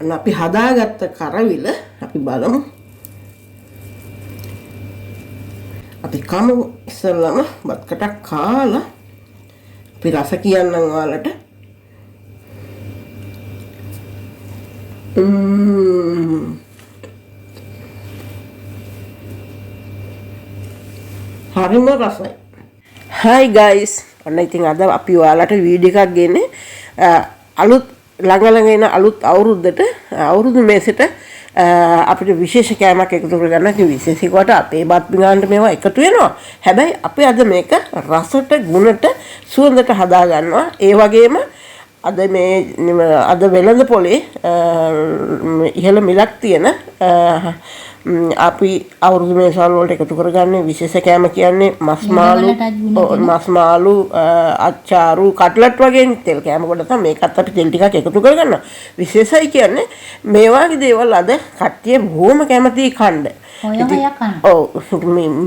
අපි හදාගත්ත කරවිල අපි බලමු. අපි කමු ඉස්සෙල්ලාම බත් කටක් කාලා අපි රස කියන්නම් ඔයාලට. හරිම රසයි. Hi guys. ඔන්න ඉතින් අද අපි ඔයාලට වීඩියෝ එකක් ගෙන්නේ අලුත් ළඟ එන අලුත් අවුරුද්දට අවුරුදු මේසෙට අපිට විශේෂ කෑමක් එකතු කරගන්න. ඉතින් විශේෂිකවට අපේ බත් පිඟානට මේවා එකතු වෙනවා. හැබැයි අපි අද මේක රසට, ගුණට, සුවඳට හදා ගන්නවා. ඒ වගේම අද වෙළඳ පොලේ ඉහළ මිලක් තියෙන අපි අවුරුදු මේසල් වලට එකතු කරගන්නේ විශේෂ කෑම කියන්නේ මස් මාළු අච්චාරු කට්ලට් වගේ තෙල් කෑම කොට තමයි මේකත් අපි තෙල් ටිකක් එකතු කරගන්නවා. විශේෂයි කියන්නේ මේ වගේ දේවල් අද කට්ටිය බොහොම කැමතියි කන්න. ඔව්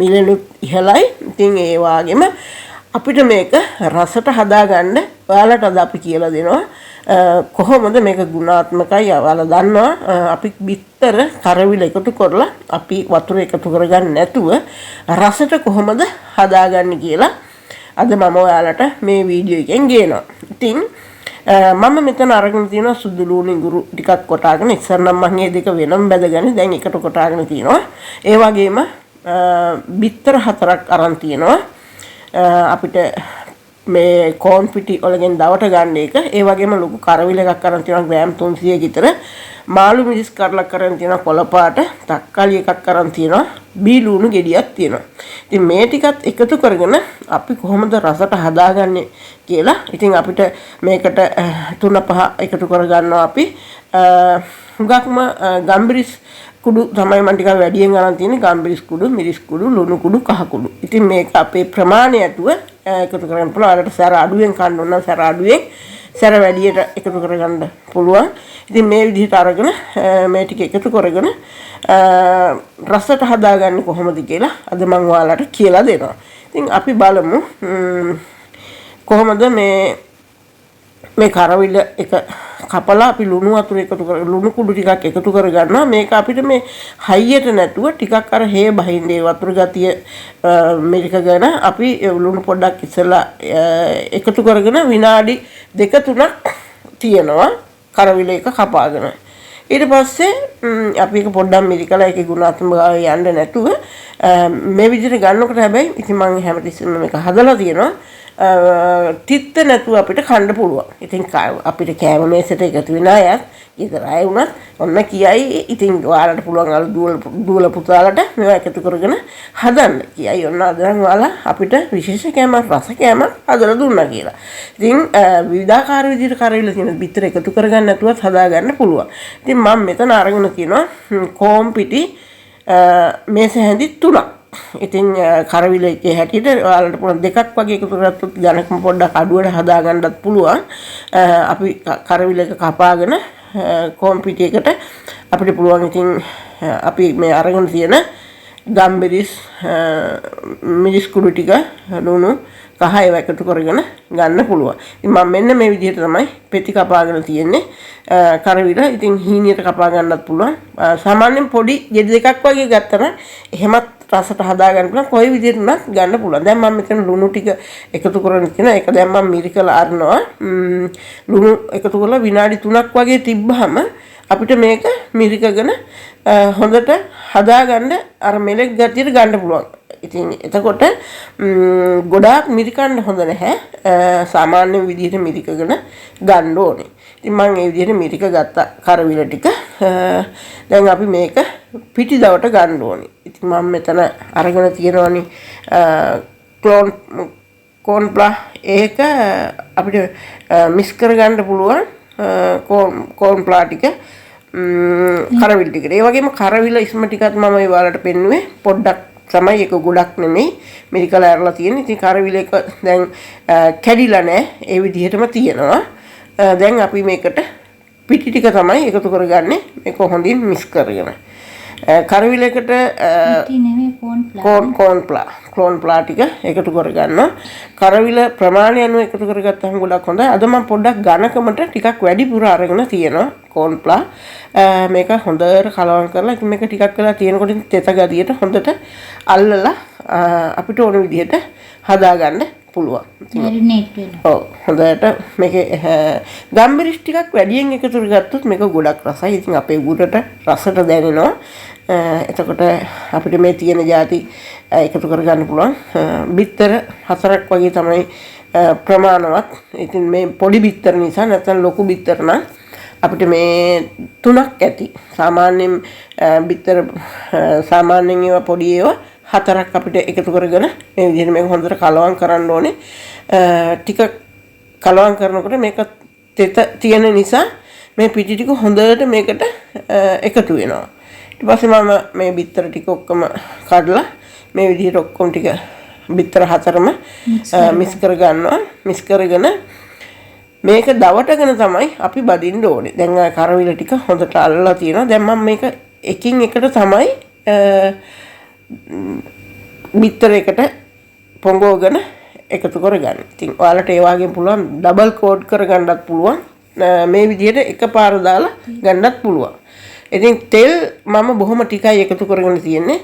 මිලනුත් ඉහළයි. ඉතින් ඒ වගේම අපිට මේක රසට හදාගන්න ඔයාලට අද අපි කියලා දෙනවා කොහොමද මේක ගුණාත්මකයි. ඔයාලා දන්නවා අපි බිත්තර කරවිල එකතු කරලා අපි වතුර එකතු කරගන්න නැතුව රසට කොහොමද හදාගන්නේ කියලා අද මම ඔයාලට මේ වීඩියෝ එකෙන් ගේනවා. ඉතින් මම මෙතන අරගෙන තියෙනවා සුදු ලුණු ඉඟුරු ටිකක් කොටාගෙන. ඉස්සර නම් මම මේ දෙක වෙනම බැදගෙන දැන් එකට කොටාගෙන තියෙනවා. ඒ වගේම බිත්තර 4ක් අරන් තියෙනවා. අපිට මේ කෝන් පිටි වලගෙන් දවට ගන්න එක. ඒ වගේම ලොකු කරවිල එකක් අරන් තියෙනවා ග්‍රෑම් 300 විතර. මාළු මිරිස් කරලක් අරන් තියෙනවා කොළ පාට. තක්කාලි එකක් අරන් තියෙනවා. බී ලුණු ගෙඩියක් තියෙනවා. ඉතින් මේ ටිකත් එකතු කරගෙන අපි කොහොමද රසට හදාගන්නේ කියලා. ඉතින් අපිට මේකට 3-5 එකතු කරගන්නවා අපි. හුඟක්ම ගම්බිරිස් කුඩු තමයි මම ටිකක් වැඩියෙන් අරන් තියෙන්නේ. ගම්බිරිස් කුඩු, මිරිස් කුඩු, ලුණු කුඩු, කහ කුඩු. ඉතින් මේක අපේ ප්‍රමාණය ඇතුව එකතු කරගන්න පුළුවන්. අරට සැර අඩුවෙන් කන්න ඕන නම් සැර අඩුවෙන්, සැර වැඩියට එකතු කරගන්න පුළුවන්. ඉතින් මේ විදිහට අරගෙන මේ ටික එකතු කරගෙන රසට හදාගන්නේ කොහොමද කියලා අද මම ඔයාලට කියලා දෙනවා. ඉතින් අපි බලමු කොහොමද මේ කරවිල එක කපලා අපි ලුණු වතුර එකතු කර ලුණු කුඩු ටිකක් එකතු කරගන්නවා. මේක අපිට මේ හයියට නැතුව ටිකක් අර හේ බහින්නේ වතුර ගතිය මෙරිකගෙන අපි ලුණු පොඩ්ඩක් ඉස්සලා එකතු කරගෙන විනාඩි 2-3ක් තියනවා කරවිල එක කපාගෙන. ඊට පස්සේ අපි එක පොඩ්ඩක් මිරිකලා ඒකේ ගුණාත්මකව යන්න නැතුව මේ විදිහට ගන්නකොට හැබැයි ඉතින් මම හැමතිස්සෙම මේක හදලා තියෙනවා. තිත්ත නැතුව අපිට කන්න පුළුවන්. ඉතින් අපිට කෑම මේසෙට එකතු වෙන අයත් ඊතර අය වුණත් ඔන්න කියයි. ඉතින් ඔයාලට පුළුවන් අර දුවල පුතාලට මේවා එකතු කරගෙන හදන්න කියයි. ඔන්න අද නම් ඔයාලා අපිට විශේෂ කෑමක්, රස කෑමක් හදලා දුන්නා කියලා. ඉතින් විවිධාකාර විදිහට කරවිල තියෙන බිත්තර එකතු කරගන්න නැතුවත් හදාගන්න පුළුවන්. ඉතින් මම මෙතන අරගෙන තියෙනවා කෝම් පිටි මේස හැඳි 3ක්. ඉතින් කරවිල එකේ හැටියට ඔයාලට පුළුවන් 2ක් වගේ එකතු කරගත්තොත් ඝනකම පොඩ්ඩක් අඩුවට හදාගන්නත් පුළුවන්. අපි කරවිල එක කපාගෙන කෝම් පිටියකට අපිට පුළුවන්. ඉතින් අපි මේ අරගෙන තියෙන ගම්බිරිස්, මිරිස් කුඩු ටික, ලුණු, කහ ඒවා එකතු කරගෙන ගන්න පුළුවන්. ඉතින් මම මෙන්න මේ විදිහට තමයි පෙති කපාගෙන තියෙන්නේ කරවිල. ඉතින් හීනියට කපා ගන්නත් පුළුවන්. සාමාන්‍යයෙන් පොඩි ගෙඩි දෙකක් වගේ ගත්තා නම් එහෙමත් රසට හදා ගන්න පුළුවන්. කොයි විදිහට උනත් ගන්න පුළුවන්. දැන් මම මෙතන ලුණු ටික එකතු කරගෙන තියෙනවා. ඒක දැන් මම මිරිකලා අරනවා. ලුණු එකතු කරලා විනාඩි 3ක් වගේ තිබ්බහම අපිට මේක මිරිකගෙන හොඳට හදාගන්න අර මෙලෙක් ගතියට ගන්න පුළුවන්. ඉතින් එතකොට ගොඩාක් මිරිකන්න හොඳ නැහැ. සාමාන්‍ය විදිහට මිරිකගෙන ගන්න ඕනේ. ඉතින් මම මේ විදිහට මිරික ගත්ත කරවිල ටික දැන් අපි මේක පිටි දවට ගන්න ඕනේ. ඉතින් මම මෙතන අරගෙන තියෙනවානේ කෝන්ප්ලා. ඒක අපිට මික්ස් කරගන්න පුළුවන් කෝන්ප්ලා ටික කරවිල ටිකට. ඒ වගේම කරවිල ඉස්ම ටිකත් මම ඔයාලට පෙන්නුවේ පොඩ්ඩක් තමයි. ඒක ගොඩක් නෙමෙයි මිරිකලා අරලා තියෙන්නේ. ඉතින් කරවිල එක දැන් කැඩිලා නැහැ. ඒ විදිහටම තියෙනවා. දැන් අපි මේකට පිටි ටික තමයි එකතු කරගන්නේ. මේක හොඳින් මික්ස් කරගෙන. කරවිලකට ක්ලෝන් ප්ලා ටික එකතු කරගන්නවා. කරවිල ප්‍රමාණය අනුව එකතු කරගත්තාම ගොඩක් හොඳයි. අද මම පොඩ්ඩක් ඝනකමට ටිකක් වැඩිපුර අරගෙන තියෙනවා කෝන් ප්ලා. මේක හොඳට කලවම් කරලා ඉතින් මේක ටිකක් වෙලා තියෙනකොට තෙත ගතියට හොඳට අල්ලලා අපිට ඕන විදිහට හදාගන්න පුළුවන්. ඔව් හොඳට මේකේ ගම්බිරිස් ටිකක් වැඩියෙන් එකතු කරගත්තොත් මේක ගොඩක් රසයි. ඉතින් අපේ උගුරට රසට දැනෙනවා. එතකොට අපිට මේ තියෙන જાති එකතු කරගන්න පුළුවන්. බිත්තර 4ක් වගේ තමයි ප්‍රමාණවත්. ඉතින් මේ පොඩි බිත්තර නිසා නැත්නම් ලොකු බිත්තර නම් අපිට මේ 3ක් ඇති. සාමාන්‍යයෙන් බිත්තර සාමාන්‍යයෙන් ඒවා පොඩි ඒවා 4ක් අපිට එකතු කරගෙන මේ විදිහට මේක හොඳට කලවම් කරන්න ඕනේ. ටික කලවම් කරනකොට මේක තෙත තියෙන නිසා මේ පිටි ටික හොඳට මේකට එකතු වෙනවා. ඊට පස්සේ මම මේ බිත්තර ටික ඔක්කොම කඩලා මේ විදිහට ඔක්කොම ටික බිත්තර 4ම මික්ස් කරගන්නවා. මික්ස් කරගෙන මේක දවටගෙන තමයි අපි බදින්න ඕනේ. දැන් කරවිල ටික හොඳට අල්ලලා තියෙනවා. දැන් මම මේක එකින් එකට තමයි බිත්තර එකට පොඟවගෙන එකතු කරගන්න. ඉතින් ඔයාලට ඒ වගේම පුළුවන් ඩබල් කෝඩ් කරගන්නත් පුළුවන්. මේ විදිහට එකපාර දාලා ගන්නත් පුළුවන්. ඉතින් තෙල් මම බොහොම ටිකයි එකතු කරගෙන තියෙන්නේ.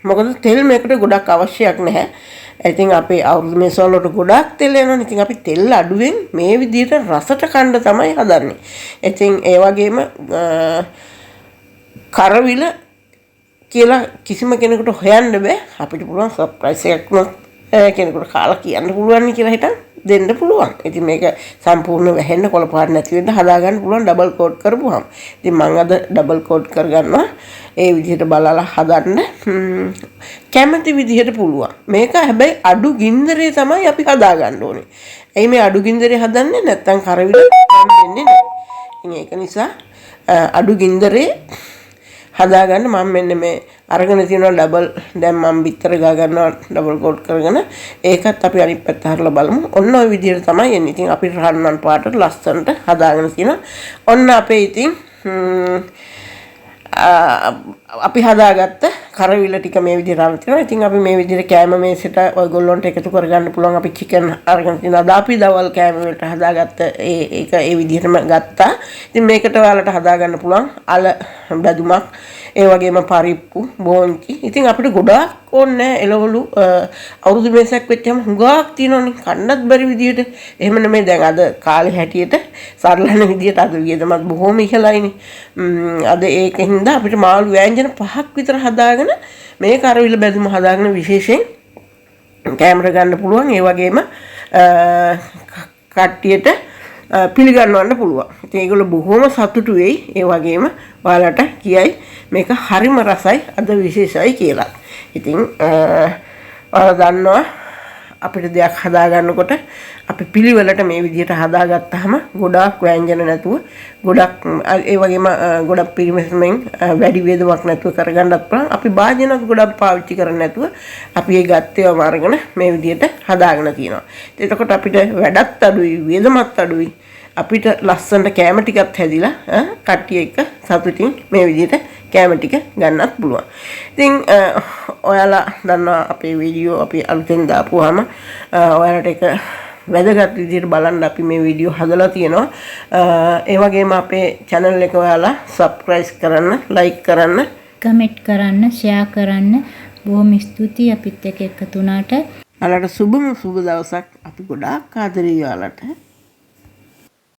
මොකද තෙල් මේකට ගොඩක් අවශ්‍යයක් නැහැ. ඉතින් අපේ අවුරුදු මේස වලට ගොඩක් තෙල් යනවනේ. ඉතින් අපි තෙල් අඩුවෙන් මේ විදිහට රසට කන්න තමයි හදන්නේ. ඉතින් ඒ වගේම කරවිල කියලා කිසිම කෙනෙකුට හොයන්න බෑ. අපිට පුළුවන් සර්ප්‍රයිස් එකක් වුණොත් කෙනෙකුට කාලා කියන්න පුළුවන් කියලා හිතන් දෙන්න පුළුවන්. ඉතින් මේක සම්පූර්ණ වැහෙන්න කොළපාට නැති වෙන්න හදාගන්න පුළුවන් ඩබල් කෝඩ් කරපුවාම. ඉතින් මම අද ඩබල් කෝඩ් කරගන්නවා. ඒ විදිහට බලලා හදන්න කැමති විදිහට පුළුවන්. මේක හැබැයි අඩු ගින්දරේ තමයි අපි හදාගන්න ඕනේ. එයි මේ අඩු ගින්දරේ හදන්නේ නැත්නම් කරවිල වෙන්නේ නැහැ. ඉතින් ඒක නිසා අඩු ගින්දරේ හදාගන්න මම මෙන්න මේ අරගෙන තියෙනවා ඩබල්. දැන් මම බිත්තර ගා ගන්නවා ඩබල් කෝට් කරගෙන. ඒකත් අපි අනිත් පැත්ත හරලා බලමු. ඔන්න ඔය විදිහට තමයි එන්නේ. ඉතින් අපි රන්වන් පාටට ලස්සනට හදාගෙන තියෙනවා. ඔන්න අපේ ඉතින් අපි හදාගත්ත කරවිල ටික මේ විදිහට අරන් තියෙනවා. ඉතින් අපි මේ විදිහට කෑම මේසෙට ඔයගොල්ලන්ට එකතු කරගන්න පුළුවන්. අපි චිකන් අරගෙන තියෙනවා. අද අපි දවල් කෑම වලට හදාගත්ත ඒක ඒ විදිහටම ගත්තා. ඉතින් මේකට ඔයාලට හදාගන්න පුළුවන් අල බැදුමක්. ඒ වගේම පරිප්පු බෝන්චි. ඉතින් අපිට ගොඩාක් ඕනේ එළවලු අවුරුදු මේසයක් වෙච්චාම හුඟක් තියෙනවනේ කන්නත් බැරි විදිහට. එහෙම නෙමෙයි දැන් අද කාලේ හැටියට සරලන විදිහට අද වියදමත් බොහොම ඉහළයිනේ. අද ඒකින්ද අපිට මාළු ව්‍යංජන 5ක් විතර හදාගෙන මේ කරවිල බැදුම හදාගෙන විශේෂයෙන් කැමර ගන්න පුළුවන්. ඒ වගේම කට්ටියට පිළිගන්නවන්න පුළුවන්. ඉතින් ඒගොල්ලෝ බොහොම සතුටු වෙයි. ඒ වගේම ඔයාලට කියයි මේක හරිම රසයි අද විශේෂයි කියලා. ඉතින් ඔයාලා දන්නවා අපිට දෙයක් හදාගන්නකොට අපි පිළිවෙලට මේ විදිහට හදාගත්තාම ගොඩාක් ව්‍යංජන නැතුව ගොඩක් ඒ වගේම ගොඩක් පිරිමැස්මෙන් වැඩි වේදමක් නැතුව කරගන්නත් පුළුවන්. අපි භාජනත් ගොඩක් පාවිච්චි කරන්නේ නැතුව අපි ඒ ගත්තේවම අරගෙන මේ විදිහට හදාගෙන තියෙනවා. එතකොට අපිට වැඩත් අඩුයි වේදමත් අඩුයි. අපිට ලස්සනට කැම ටිකක් හැදිලා කට්ටිය එක්ක සතුටින් මේ විදිහට කැම ටික ගන්නත් පුළුවන්. ඉතින් ඔයාලා දන්නවා අපේ වීඩියෝ අපි අලුතෙන් දාපුවාම ඔයාලට ඒක වැදගත් විදිහට බලන්න අපි මේ වීඩියෝ හදලා තියෙනවා. ඒ වගේම අපේ channel එක ඔයාලා subscribe කරන්න, like කරන්න, comment කරන්න, share කරන්න. බොහොම ස්තුතියි අපිත් එක්ක එකතු වුණාට. ඔයාලට සුබ දවසක්. අපි ගොඩාක් ආදරේ ඔයාලට.